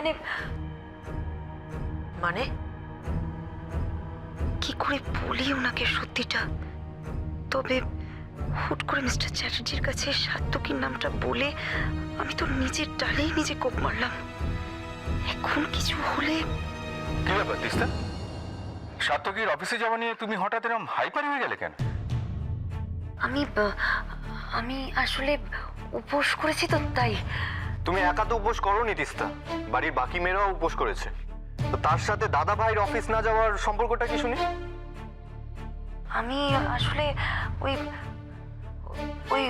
মানে মানে কি করে বলি ওনাকে সত্যিটা? তবে হুট করে মিস্টার চ্যাটার্জির কাছে সাত্তকীর নামটা বলে আমি তো নিজের ডালেই নিজে কোপ মারলাম। এখন কিছু হলে। কি ব্যাপার তিস্তা? সাত্তকীর অফিসে যাওয়া নিয়ে তুমি হঠাৎ এরকম হাইপার হয়ে গেলে কেন? আমি আসলে উপোস করেছি তো তাই। তুমি একা তো উপোস করোনি তিস্তা, বাড়ির বাকি মেয়েরাও উপোস করেছে। তো তার সাথে দাদা ভাইয়ের অফিস না যাওয়ার সম্পর্কটা কি শুনি? আমি আসলে ওই ওই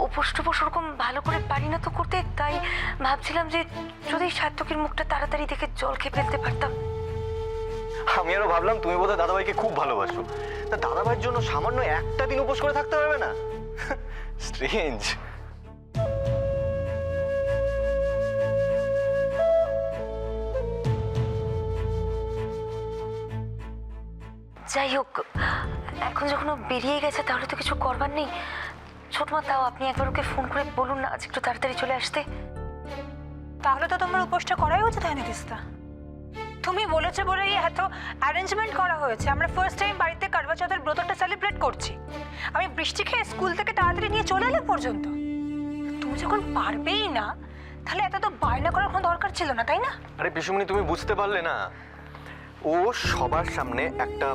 উপোস টুপোস ওরকম ভালো করে পারি না তো করতে, তাই ভাবছিলাম যে যদি সাত্তকীর মুখটা তাড়াতাড়ি দেখে জল খেয়ে ফেলতে পারতাম। আমি আরো ভাবলাম তুমি বোধহয় দাদা ভাইকে খুব ভালোবাসো, তা দাদা ভাইয়ের জন্য সামান্য একটা দিন উপোস করে থাকতে পারবে না? স্ট্রেঞ্জ। যাই হোক, এখন যখন ও বেরিয়ে গেছে তাহলে তো কিছু করবার নেই। ছোট মা, তাও আপনি একবার ওকে ফোন করে বলুন না আজ একটু তাড়াতাড়ি চলে আসতে। তাহলে তো তোমার উপোসটা করাই উচিত হয় না তিস্তা। তুমি বলেছো বলেই এত অ্যারেঞ্জমেন্ট করা হয়েছে। আমরা ফার্স্ট টাইম বাড়িতে কারবা চৌথের ব্রতটা সেলিব্রেট করছি। আমি বৃষ্টি খেয়ে স্কুল থেকে তাড়াতাড়ি নিয়ে চলে এলাম পর্যন্ত। তুমি যখন পারবেই না তাহলে এত তো বায়না করার কোনো দরকার ছিল না, তাই না? আরে পিসুমনি, তুমি বুঝতে পারলে না? ও সবার সামনে একটা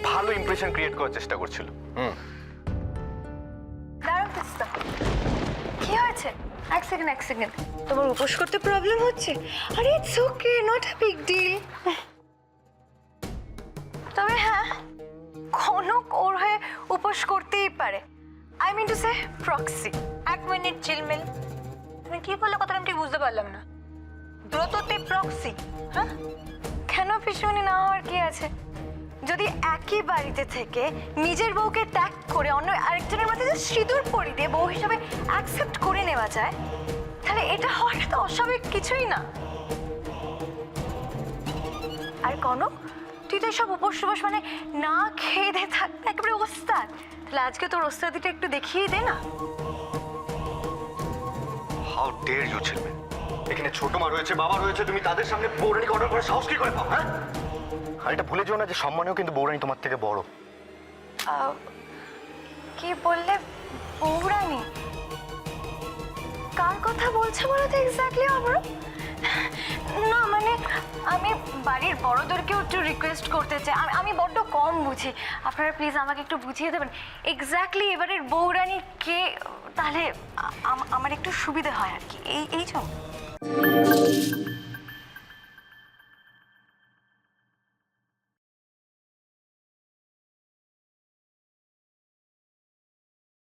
ভালো ইমপ্রেশন ক্রিয়েট করার চেষ্টা করছিল। দাঁড়াও তিস্তা, কি হয়েছে? এক সেকেন্ড। তোমার উপোস করতে প্রবলেম হচ্ছে? আরে it's okay, not a big deal. তবে হ্যাঁ, কনক ওর হয়ে উপোস করতেই পারে। I mean to say proxy. 1 minute চিলমিল। তুমি কি বললে কথাটা আমি ঠিক বুঝতে পারলাম না। ব্রততে প্রক্সি? হ্যাঁ, কেন পিছনে না হওয়ার কি আছে? যদি একই বাড়িতে থেকে নিজের বউকে ত্যাগ করে অন্য আরেকজনের মাথায় সিঁদুর পরিয়ে দিয়ে বউ হিসাবে অ্যাকসেপ্ট করে নেওয়া যায়, তাহলে এটা হওয়াটা তো অস্বাভাবিক কিছুই না। আর কনক, তুই তো সব উপোস মানে না খেয়ে দিয়ে থাকতে একেবারে ওস্তাদ। তাহলে আজকে তোর ওস্তাদিটা একটু দেখিয়ে দে না। হাউ ডেয়ার ইউ ছেলে! এখানে ছোট মা রয়েছে, বাবা রয়েছে, তুমি তাদের সামনে বৌরানীকে অর্ডার করে সাহস কি করে পাও? হ্যাঁ, আর এটা ভুলে যেও না যে সম্মানেও কিন্তু বৌরানী তোমার থেকে বড়। কি বললে? বৌরানী? কার কথা বলছো বলো তো এক্স্যাক্টলি আমরা? না মানে আমি বাড়ির বড়দেরকেও একটু রিকোয়েস্ট করতে চাই। আমি বড্ড কম বুঝি, আপনারা প্লিজ আমাকে একটু বুঝিয়ে দেবেন এক্স্যাক্টলি এবারের বৌরানী কে, তাহলে আমার একটু সুবিধা হয় আর কি। এই জন্য